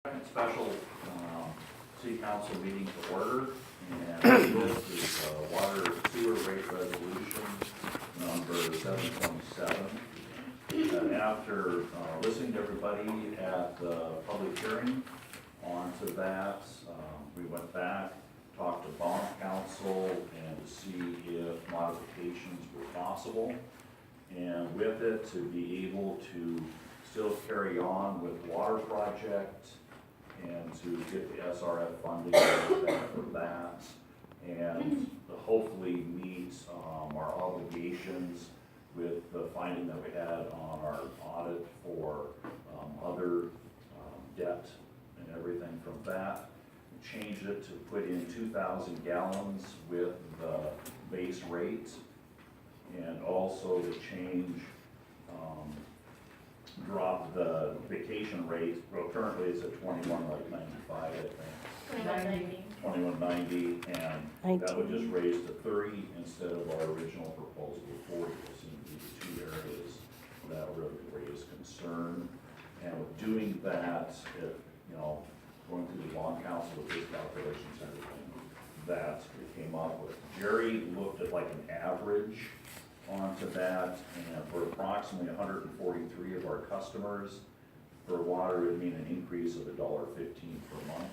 Second special city council meeting to order, and this is water sewer rate resolution number 727. After listening to everybody at the public hearing onto that, we went back, talked to bond council and to see if modifications were possible, and with it to be able to still carry on with water project and to get the SRF funding for that, and hopefully meet our obligations with the finding that we had on our audit for other debt and everything from that. We changed it to put in 2,000 gallons with the base rate, and also to change drop the vacation rate. Well, currently it's at 21.95, I think. 21.90, and that would just raise to 30 instead of our original proposal of 40. Those seem to be the two areas that really raise concern. And with doing that, if, going through the bond council with his calculations and everything, that we came up with. Jerry looked at like an average onto that, and for approximately 143 of our customers, for water it would mean an increase of $1.15 per month.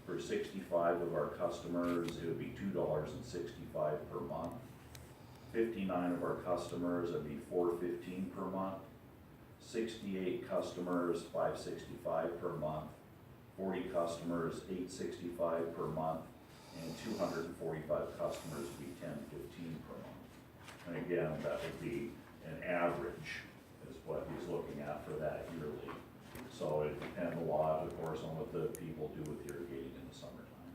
For 65 of our customers, it would be $2.65 per month. 59 of our customers, it would be $4.15 per month. 68 customers, $5.65 per month. 40 customers, $8.65 per month, and 245 customers would be $10.15 per month. And again, that would be an average, is what he's looking at for that yearly. So it depends a lot, of course, on what the people do with irrigating in the summertime.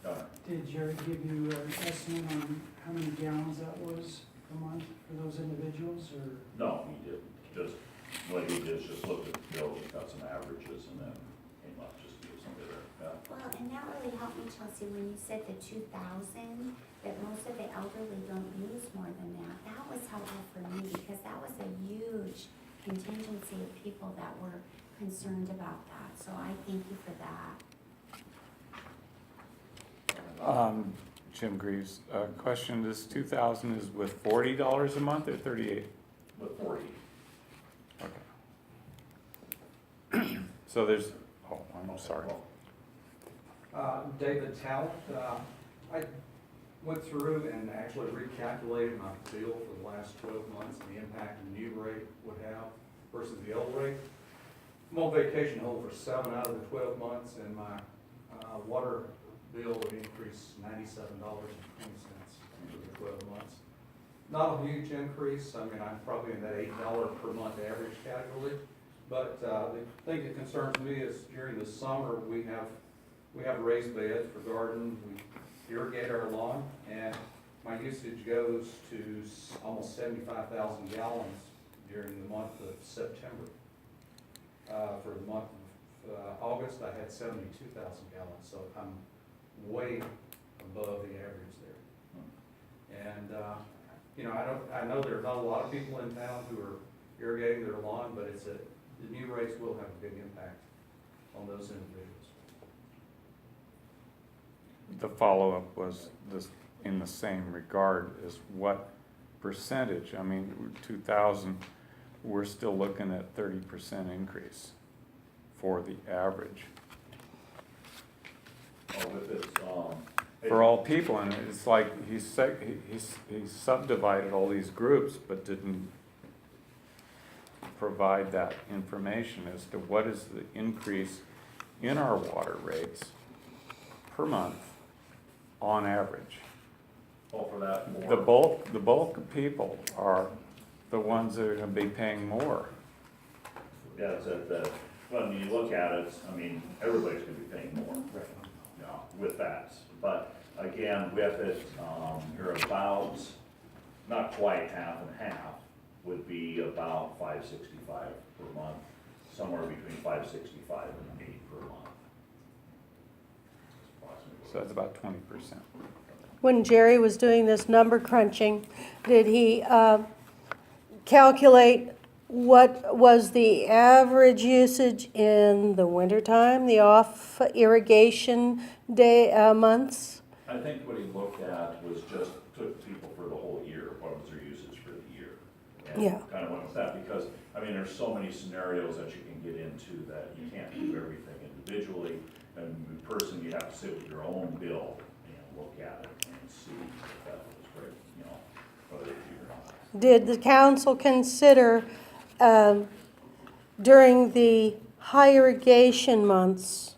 Gunnar? Did Jerry give you an estimate on how many gallons that was per month for those individuals, or? No, he didn't. Just, what he did is just look at the bill, and got some averages, and then came up just to give somebody there. Yeah. Well, and that really helped me, Chelsea, when you said the 2,000, that most of the elderly don't use more than that. That was helpful for me, because that was a huge contingency of people that were concerned about that. So I thank you for that. Jim Greaves, question, this 2,000 is with $40 a month or 38? With 40. Okay. So there's, oh, I'm sorry. David Talent, I went through and actually recalculated my bill for the last 12 months and the impact the new rate would have versus the old rate. I'm on vacation over 7 out of the 12 months, and my water bill would increase $97.20 for the 12 months. Not a huge increase. I mean, I'm probably in that $8 per month average category. But the thing that concerns me is during the summer we have raised beds for garden. We irrigate our lawn, and my usage goes to almost 75,000 gallons during the month of September. For the month of August, I had 72,000 gallons, so I'm way above the average there. And I know there are not a lot of people in town who are irrigating their lawn, but the new rates will have a big impact on those individuals. The follow-up was this, in the same regard, is what percentage? I mean, 2,000, we're still looking at 30% increase for the average. Oh, if it's, For all people, and it's like he subdivided all these groups, but didn't provide that information as to what is the increase in our water rates per month on average. oh, for that more. The bulk of people are the ones that are gonna be paying more. Yeah, it's at the, when you look at it, I mean, everybody's gonna be paying more. With that. But again, with it, you're about, not quite half and half, would be about $5.65 per month, somewhere between $5.65 and $8 per month. So that's about 20%. When Jerry was doing this number crunching, did he calculate what was the average usage in the wintertime, the off irrigation day, months? I think what he looked at was just took people for the whole year, what was their usage for the year? Yeah. And kind of went with that, because, I mean, there's so many scenarios that you can get into that you can't do everything individually. And in person, you have to sit with your own bill and look at it and see if that was great, you know, whether it's you or not. Did the council consider, during the high irrigation months,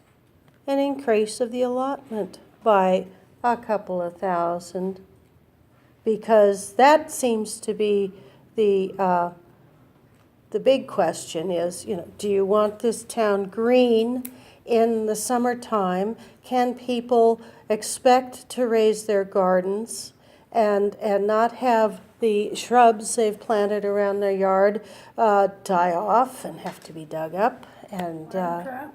an increase of the allotment by a couple of thousand? Because that seems to be the big question is, you know, do you want this town green in the summertime? Can people expect to raise their gardens and not have the shrubs they've planted around their yard die off and have to be dug up? And yeah.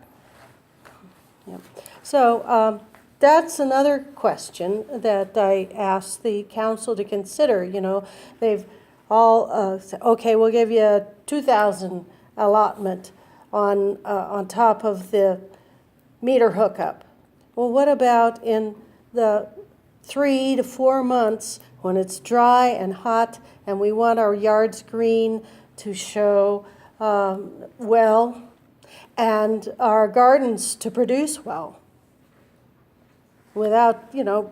So that's another question that I asked the council to consider. You know, they've all said, okay, we'll give you a 2,000 allotment on top of the meter hookup. Well, what about in the 3 to 4 months when it's dry and hot and we want our yards green to show well and our gardens to produce well without, you know,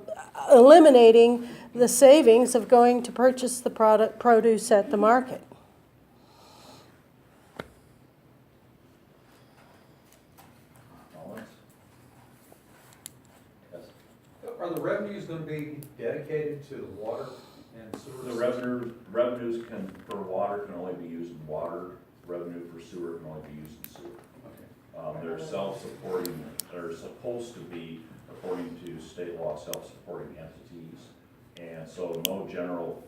eliminating the savings of going to purchase the produce at the market? Are the revenues gonna be dedicated to the water and sewer? The revenues for water can only be used in water, revenue for sewer can only be used in sewer. Okay. They're self-supporting, they're supposed to be, according to state law, self-supporting entities. And so no general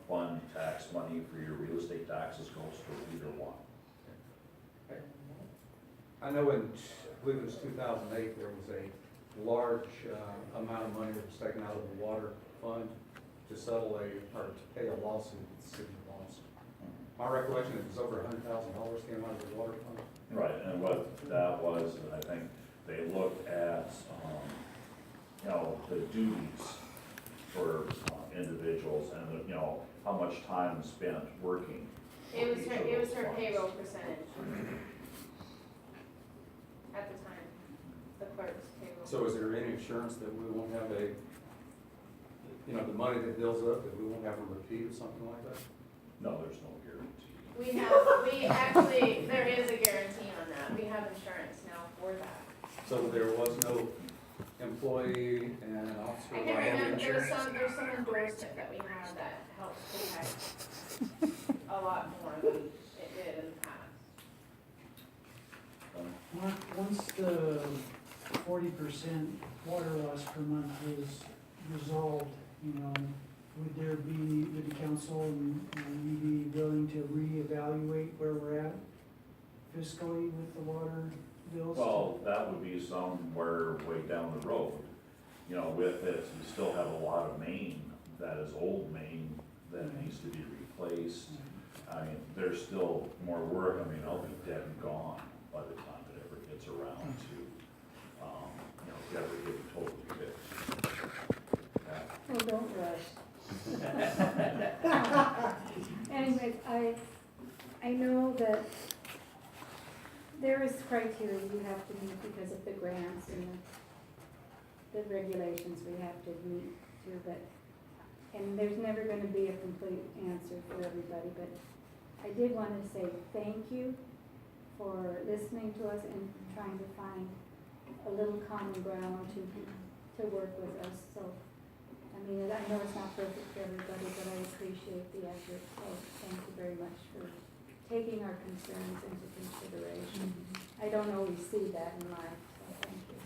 fund tax money for your real estate taxes goes to either one. I know in, I believe it was 2008, there was a large amount of money that was taken out of the water fund to settle or to pay a lawsuit that the city lost. My recollection is it was over $100,000 came out of the water fund. Right, and what that was, I think they looked at, you know, the duties for individuals and, the, you know, how much time spent working. It was her payroll percentage at the time, the clerk's payroll. So is there any assurance that we won't have a, you know, the money that builds up, that we won't have a repeat or something like that? No, there's no guarantee. We actually, there is a guarantee on that. We have insurance now for that. So there was no employee and an officer I can't liability remember, insurance? there's some endorsement that we have that helps protect a lot more than it did in the past. Once the 40% water loss per month is resolved, you know, would the council and you be willing to reevaluate where we're at fiscally with the water bills? Well, that would be somewhere way down the road. You know, with it, you still have a lot of main that is old main that needs to be replaced. I mean, there's still more work. I mean, I'll be dead and gone by the time it ever gets around to, you know, ever getting totally fixed. Yeah. Well, don't rush. Anyways, I know that there is criteria you have to meet because of the grants and the regulations we have to meet too, but, and there's never gonna be a complete answer for everybody, but I did wanna say thank you for listening to us and trying to find a little common ground to work with us, so. I mean, I know it's not perfect for everybody, but I appreciate the effort, so thank you very much for taking our concerns into consideration. I don't always see that in life, so thank you.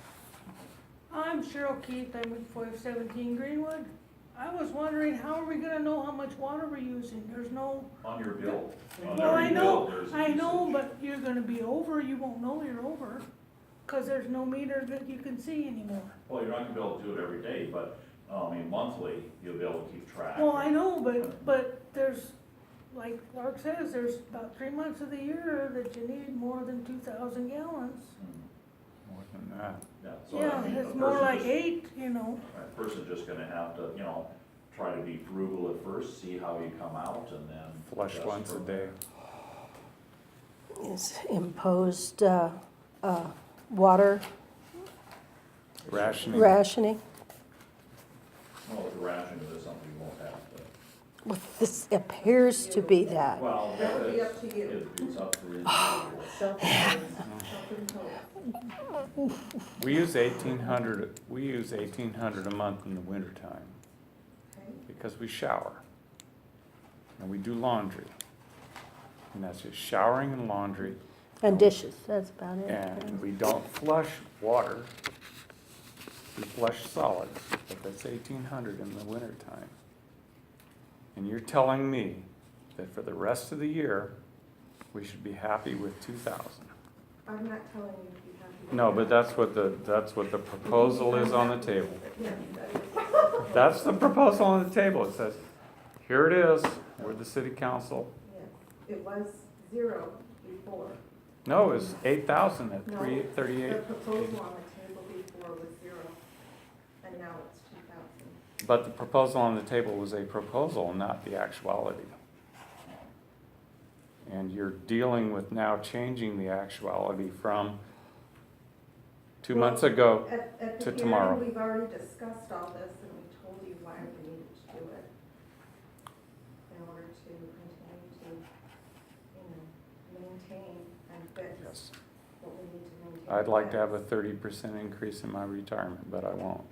I'm Cheryl Keith, I'm at 517 Greenwood. I was wondering, how are we gonna know how much water we're using? There's no, On your bill. On well, every bill, there's a I know, usage. but you're gonna be over, you won't know you're over, cause there's no meter that you can see anymore. Well, you're not gonna be able to do it every day, but, I mean, monthly, you'll be able to keep track. Well, I know, but like Clark says, there's about 3 months of the year that you need more than 2,000 gallons. More than that. Yeah, so I Yeah, mean, it's a more person like just- 8, you know. A person's just gonna have to, try to be frugal at first, see how you come out, and then. Flush adjust once a from day. there. Is imposed water Rationing. rationing. Well, with the ration, it is something you won't have to. Well, this appears to be that. Well, That would be it's- up to you. It's up to the individual. Self-imposed. We use 1,800 a month in the wintertime Okay. because we shower. And we do laundry. And that's just showering and laundry. And dishes, that's about it. And we don't flush water. We flush solids, but that's 1,800 in the wintertime. And you're telling me that for the rest of the year, we should be happy with 2,000? I'm not telling you if you have to. No, but that's what the proposal is on the table. Yeah, that is. That's the proposal on the table. It says, here it is, we're the city council. Yes, it was 0 before. No, it was 8,000 at No, 338. The proposal on the table before was 0, and now it's 2,000. But the proposal on the table was a proposal, not the actuality. And you're dealing with now changing the actuality from 2 months ago. At to the tomorrow. hearing, we've already discussed all this, and we told you why we needed to do it. In order to continue to, maintain and fix Yes. what we need to maintain. I'd like to have a fix. 30% increase in my retirement, but I won't.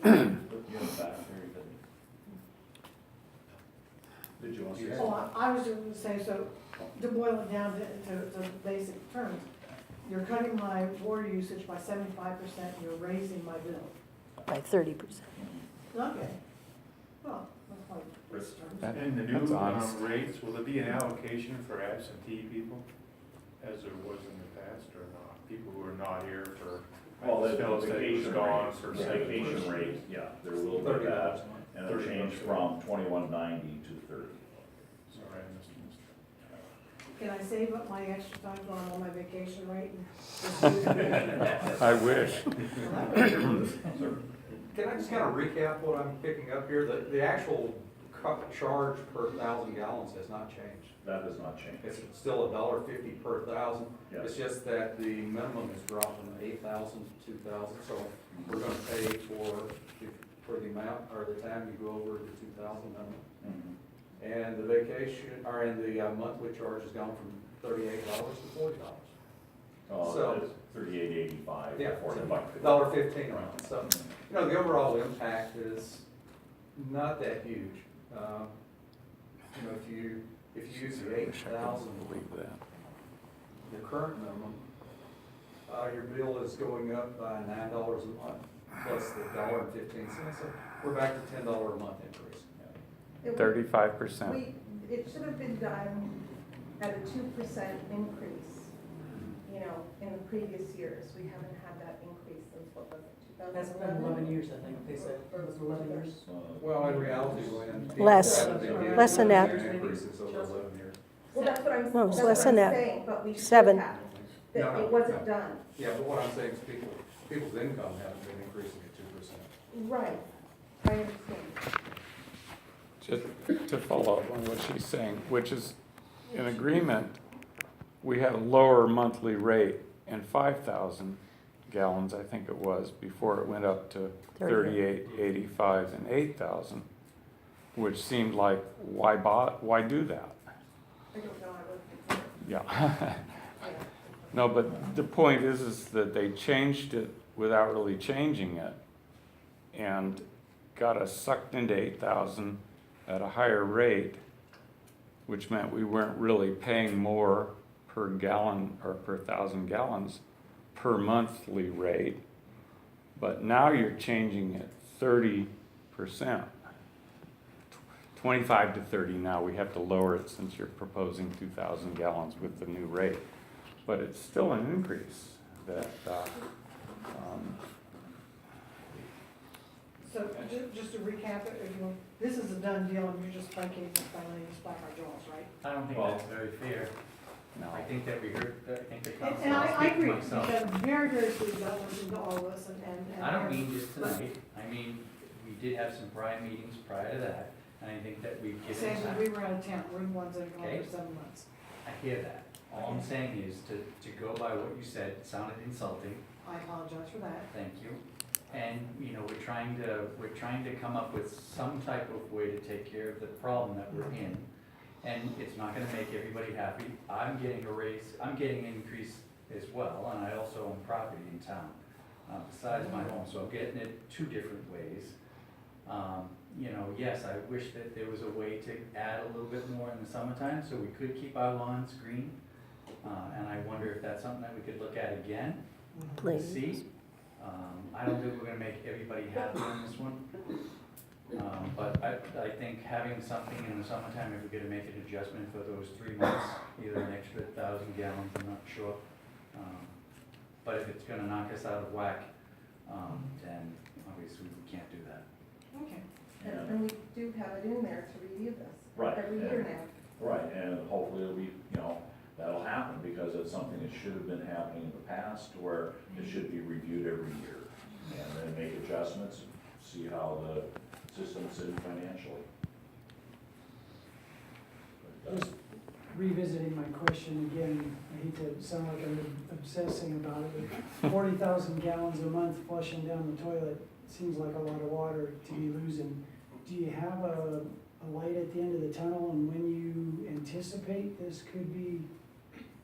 Put you in the back there, did you want to say? Oh, I was just gonna say, so to boil it down to basic terms, you're cutting my water usage by 75%, you're raising my bill. By 30%. Okay. Well, that's like basic terms. That- And the that's new honest. rates, will there be an allocation for absentee people, as there was in the past, or not? People who are not here for, Well, the Phil said he was vacation gone rate, for the 7 vacation months. rate, yeah, there will be 30 that, bucks. and it'll 30 change bucks. from 21.90 to 30. Sorry, I missed Can I save up my extra time going on my vacation rate and just do it? I wish. Can I just kind of recap what I'm picking up here? The actual charge per 1,000 gallons has not changed. That does not change. It's still $1.50 per 1,000. Yes. It's just that the minimum has dropped from 8,000 to 2,000. So we're going to pay for the amount, or the time you go over the 2,000 minimum. Mhm. And the vacation, or in the monthly charge has gone from $38 to $40. Oh, So- it's 38.85. Yeah, $40. $1.15 around. So, the overall impact is not that huge. If you use the I wish I 8,000, could believe that. the current minimum, your bill is going up by $9 a month, plus the $1.15. So we're back to $10 a month increase. It would- 35%. It should have been done at a 2% increase, in the previous years. We haven't had that increase since, what was it, 2011? That's been 11 years, I think, they said, it was 11 years. Well, in reality, when. Less. Less than that. Increases over 11 years. Well, that's what I'm, No, it's that's less what than I'm that. saying, but we should 7. have. No, That no, it wasn't no. done. Yeah, but what I'm saying is people's income haven't been increasing at 2%. Right, I understand. Just to follow up on what she's saying, which is in agreement, we had a lower monthly rate in 5,000 gallons, I think it was, before it went up to 38.85 and 8,000, which seemed like, why do that? I don't know, I wasn't. Yeah. Yeah. No, but the point is that they changed it without really changing it, and got us sucked into 8,000 at a higher rate, which meant we weren't really paying more per gallon or per 1,000 gallons per monthly rate. But now you're changing it 30%. 25 to 30 now. We have to lower it since you're proposing 2,000 gallons with the new rate. But it's still an increase that, So just to recap it, if you, this is a done deal and you're just placating the family and slack our jaws, right? I don't think Well- that's very fair. No. I think that we heard, I think the council, And I'll I speak for agree, myself. because I'm very, very pleased about listening to all of us and. I don't mean just tonight, I mean, we did have some prior meetings prior to that, and I think that we've given Saying time. we were out of town, we're the ones that are gone Okay. for 7 months. I hear that. All I'm saying is to go by what you said, it sounded insulting, I apologize for that. thank you. And, you know, we're trying to come up with some type of way to take care of the problem that we're in. And it's not gonna make everybody happy. I'm getting a raise, I'm getting an increase as well, and I also own property in town, besides my home, so I'm getting it two different ways. You know, yes, I wish that there was a way to add a little bit more in the summertime, so we could keep our lawns green. And I wonder if that's something that we could look at again, to Please. see. I don't think we're gonna make everybody happy on this one. But I think having something in the summertime, if we're gonna make an adjustment for those 3 months, either an extra 1,000 gallons, I'm not sure. But if it's gonna knock us out of whack, then obviously we can't do that. Okay. And we do have it in there to review this. Right, Every yeah. year now. Right, and hopefully it'll be, that'll happen, because it's something that should have been happening in the past, where it should be reviewed every year. And then make adjustments, see how the system's sitting financially. But, Just revisiting my question again, I hate to sound like I'm obsessing about it, but 40,000 gallons a month flushing down the toilet seems like a lot of water to be losing. Do you have a light at the end of the tunnel, and when you anticipate this could be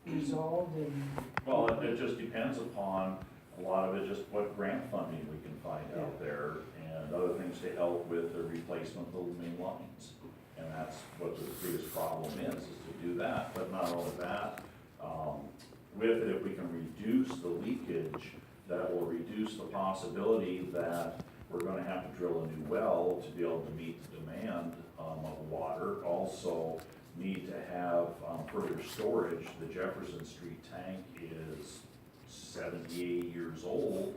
resolved? And Well, it just depends upon, a lot of it, just what grant funding we can find out there, and other things to help with the replacement of those main lines. And that's what the biggest problem is to do that. But not only that, with it, if we can reduce the leakage, that will reduce the possibility that we're gonna have to drill a new well to be able to meet the demand of water. Also need to have further storage. The Jefferson Street tank is 78 years old,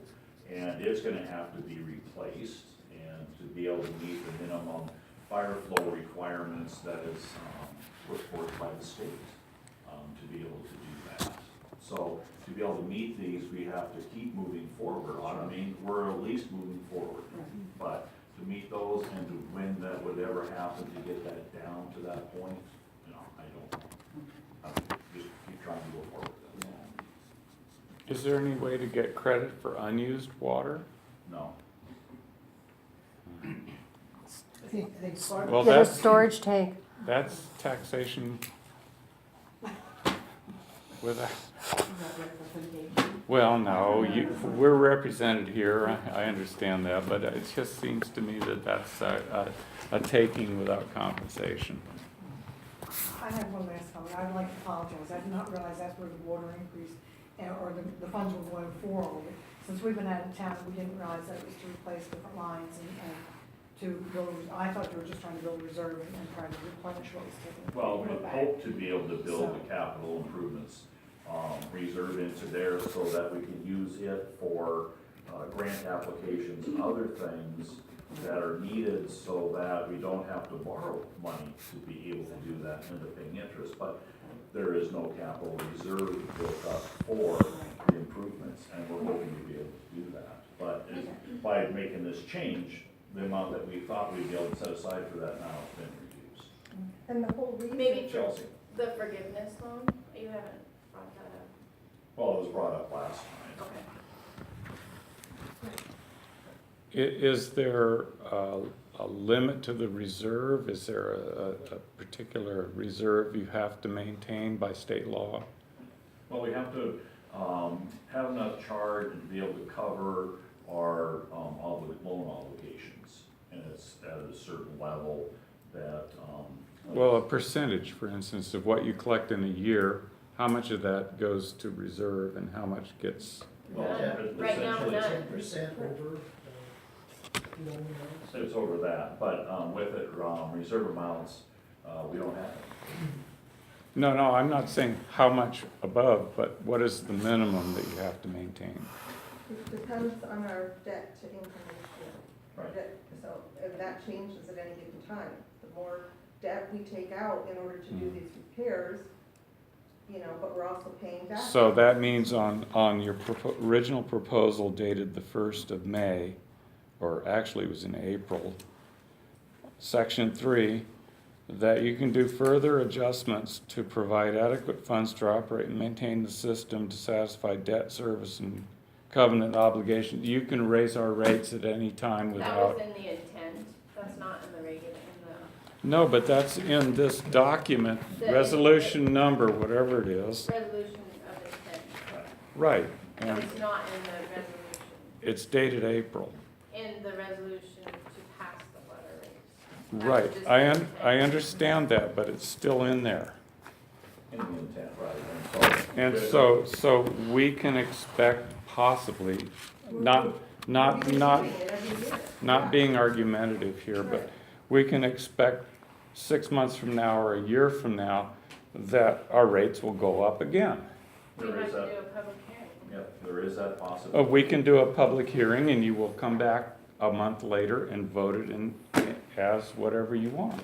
and it's gonna have to be replaced, and to be able to meet the minimum fire flow requirements that is put forth by the state, to be able to do that. So to be able to meet these, we have to keep moving forward on. I mean, we're at least moving forward. But to meet those and to when that would ever happen to get that down to that point, I don't know. I just keep trying to go forward. Is there any way to get credit for unused water? No. Well, Get a that's, storage tank. that's taxation with a, well, no, we're represented here, I understand that, but it just seems to me that that's a taking without compensation. I have one last comment. I would like to apologize. I did not realize that's where the water increase, or the funds were going for all of it. Since we've been out of town, we didn't realize that it was to replace different lines and to build, I thought you were just trying to build a reserve and trying to replenish what was taken. Well, we hope to be able to build the capital improvements reserve into there so that we can use it for grant applications and other things that are needed, so that we don't have to borrow money to be able to do that and end up paying interest. But there is no capital reserve built up for the improvements, and we're hoping to be able to do that. But by making this change, the amount that we thought we'd be able to set aside for that now has been reduced. And the whole reason. Maybe for Chelsea. the forgiveness loan, you haven't brought that up. Well, it was brought up last time. Okay. Is there a limit to the reserve? Is there a particular reserve you have to maintain by state law? Well, we have to have enough charge to be able to cover our loan obligations, and it's at a certain level that. Well, a percentage, for instance, of what you collect in a year, how much of that goes to reserve and how much gets? Well, Right now, essentially, none. 10% over, it's over that, but with it, reserve amounts, we don't have it. No, I'm not saying how much above, but what is the minimum that you have to maintain? It depends on our debt to income ratio. Right. So, and that changes at any given time. The more debt we take out in order to do these repairs, you know, but we're also paying back. So that means on your original proposal dated the 1st of May, or actually it was in April, Section 3, that you can do further adjustments to provide adequate funds to operate and maintain the system to satisfy debt service and covenant obligations. You can raise our rates at any time That without. was in the intent, that's not in the regular, No, but that's in this document, The- resolution number, whatever it is. resolution of intent. Right, No, and it's not in the resolution, it's dated April. in the resolution to pass the water rates. That Right, was just I the I intent. understand that, but it's still in there. In the intent, right, And so we can expect possibly, not being argumentative here, but we can expect 6 months from now or a year from now that our rates will go up again. We There have is to do that, a public hearing. yep, there is that possibility. We can do a public hearing and you will come back a month later and vote it in as whatever you want.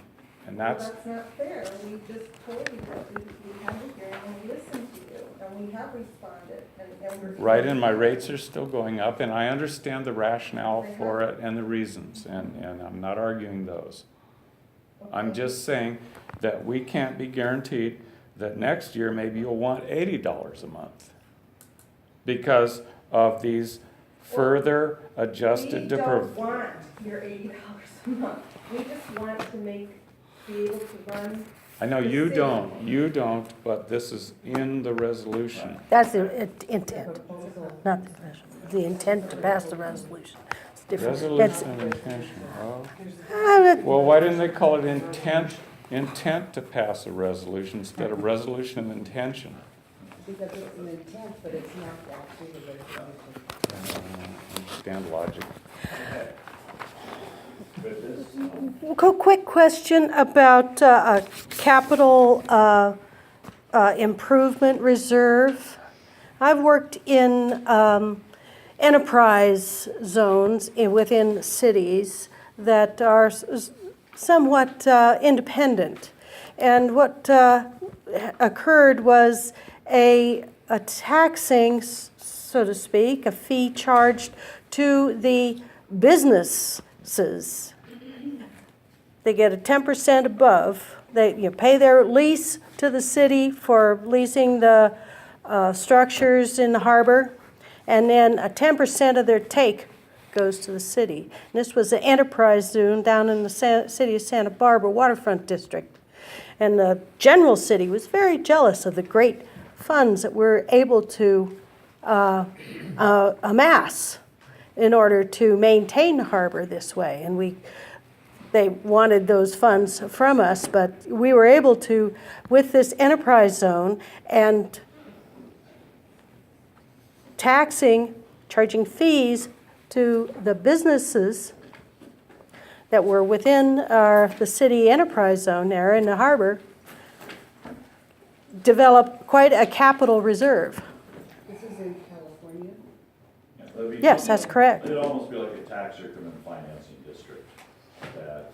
And Well, that's, that's not fair. We just told you that we had a hearing and we listened to you and we have responded and we're. right, and my rates are still going up and I understand the rationale for it and the reasons, and I'm not arguing those. I'm just saying that we can't be guaranteed that next year maybe you'll want $80 a month because of these further adjusted We to don't want your $80 a month. We just want to be able to run. I know the you city. don't, but this is in the resolution. That's the intent, not the resolution. The intent to pass the resolution. It's different. It's- Resolution of intention, oh. Uh, Well, why didn't they call it intent to pass a resolution instead of resolution of intention? Because it's an intent, but it's not actually the resolution. I don't understand logic. With this, Quick question about a capital improvement reserve. I've worked in enterprise zones within cities that are somewhat independent. And what occurred was a taxing, so to speak, a fee charged to the businesses. They get a 10% above. They pay their lease to the city for leasing the structures in the harbor, and then a 10% of their take goes to the city. And this was an enterprise zone down in the city of Santa Barbara waterfront district. And the general city was very jealous of the great funds that we're able to amass in order to maintain the harbor this way. And they wanted those funds from us, but we were able to, with this enterprise zone and charging fees to the businesses that were within the city enterprise zone there in the harbor, develop quite a capital reserve. This is in California? that'd be Yes, that's something- correct. It'd almost be like a tax increment financing district that,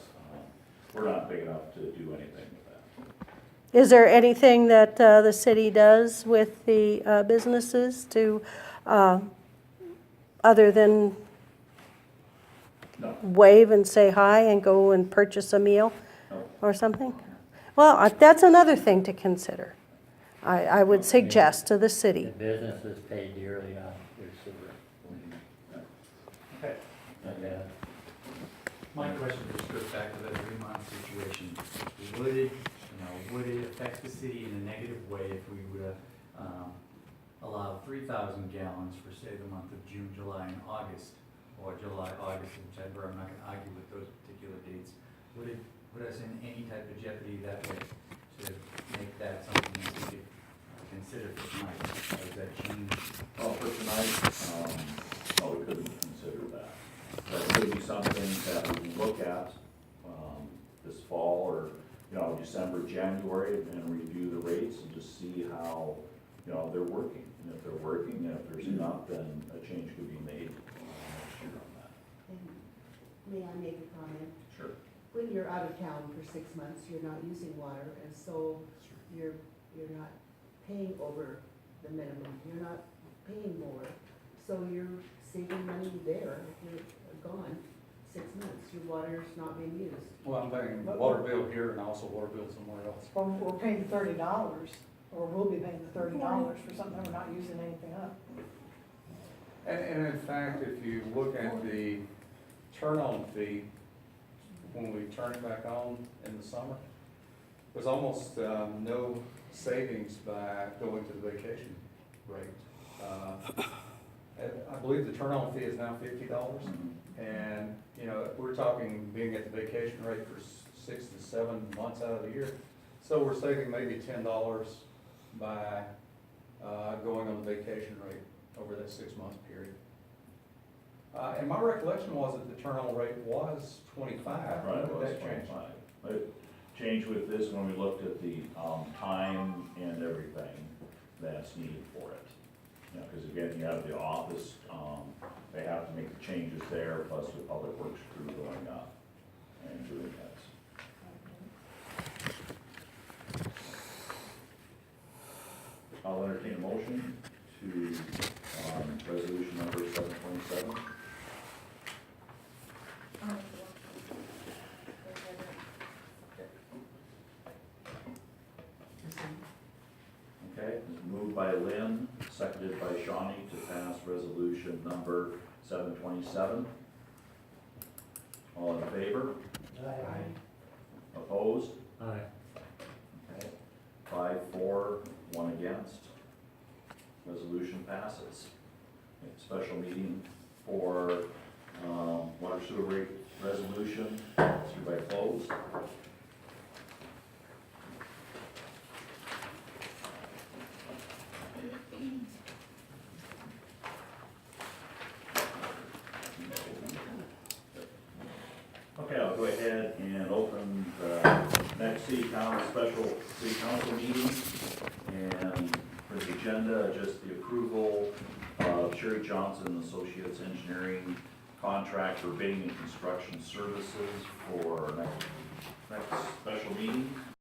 we're not big enough to do anything with that. Is there anything that the city does with the businesses to, other than No. wave and say hi and go and purchase a meal No. or something? Well, that's another thing to consider. I would suggest to the city. businesses pay dearly on their sewer. Okay. My question just goes back to that Fremont situation. Would it affect the city in a negative way if we would allow 3,000 gallons for, say, the month of June, July, and August, or July, August, and September? I'm not going to argue with those particular dates. Would it put us in any type of jeopardy that way to make that something that we could consider for tonight? Or does that change? Well, for tonight, we couldn't consider that. That could be something that we can look at, this fall or, December, January, and review the rates and just see how, they're working. And if they're working, and if there's not, then a change could be made next year on that. May I make a comment? Sure. When you're out of town for 6 months, you're not using water, and so you're not paying over the minimum, you're not paying more, so you're saving money there if you're gone 6 months, your water's not being used. Well, I'm paying the water bill here and also water bill somewhere else. Or we're paying $30, or we'll be paying the $30 for something we're not using anything up. And in fact, if you look at the turn-on fee, when we turn it back on in the summer, there's almost no savings by going to the vacation rate. I believe the turn-on fee is now $50, and, you know, we're talking being at the vacation rate for 6 to 7 months out of the year. So we're saving maybe $10 by going on the vacation rate over that 6-month period. And my recollection was that the turn-on rate was 25. Right, When it did was that change? 25. It changed with this when we looked at the, time and everything that's needed for it. You know, cause again, you have the office, they have to make the changes there, plus the public works crew going up and doing that. I'll entertain a motion to, resolution number 727. Okay, moved by Lynn, seconded by Shawnee to pass resolution number 727. All in favor? Aye. Opposed? Aye. Okay, 5-4, 1 against. Resolution passes. Okay, special meeting for, water sewer rate resolution, hereby closed. Okay, I'll go ahead and open the next special city council meeting. And for the agenda, just the approval of Sherry Johnson Associates Engineering contract for bidding and construction services for next special meeting.